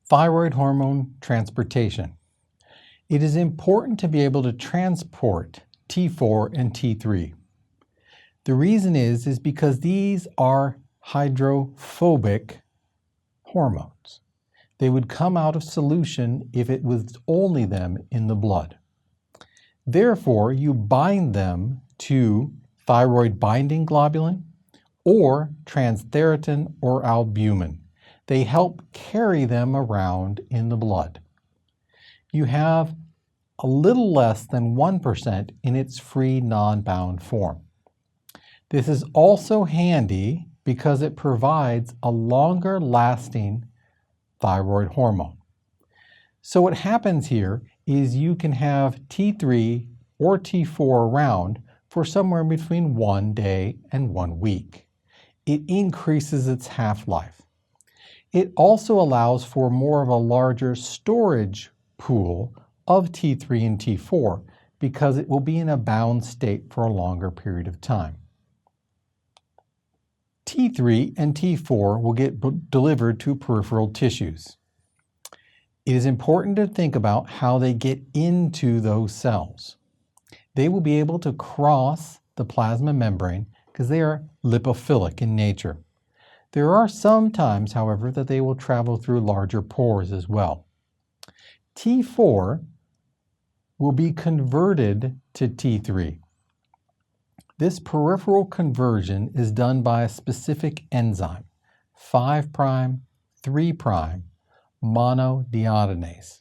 Thyroid hormone transportation. It is important to be able to transport T4 and T3. The reason is because these are hydrophobic hormones. They would come out of solution if it was only them in the blood. Therefore, you bind them to thyroid binding globulin or transthyretin or albumin. They help carry them around in the blood. You have a little less than 1% in its free non-bound form. This is also handy because it provides a longer lasting thyroid hormone. So what happens here is you can have T3 or T4 around for somewhere between 1 day and 1 week. It increases its half-life. It also allows for more of a larger storage pool of T3 and T4 because it will be in a bound state for a longer period of time. T3 and T4 will get delivered to peripheral tissues. It is important to think about how they get into those cells. They will be able to cross the plasma membrane because they are lipophilic in nature. There are some times, however, that they will travel through larger pores as well. T4 will be converted to T3. This peripheral conversion is done by a specific enzyme, 5' 3' monodeiodinase.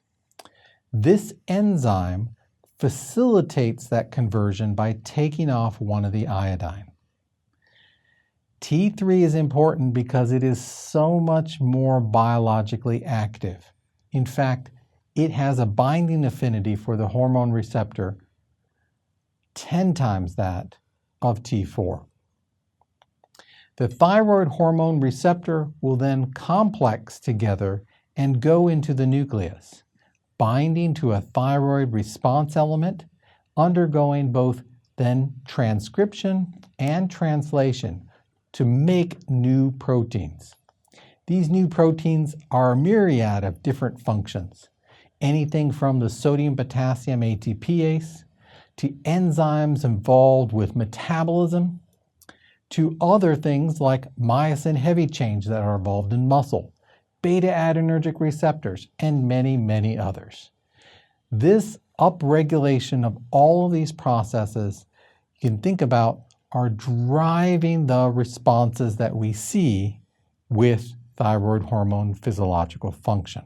This enzyme facilitates that conversion by taking off one of the iodine. T3 is important because it is so much more biologically active. In fact, it has a binding affinity for the hormone receptor 10 times that of T4. The thyroid hormone receptor will then complex together and go into the nucleus, binding to a thyroid response element, undergoing both then transcription and translation to make new proteins. These new proteins are a myriad of different functions, anything from the sodium-potassium ATPase to enzymes involved with metabolism to other things like myosin heavy chains that are involved in muscle, beta-adrenergic receptors, and many, many others. This upregulation of all of these processes you can think about are driving the responses that we see with thyroid hormone physiological function.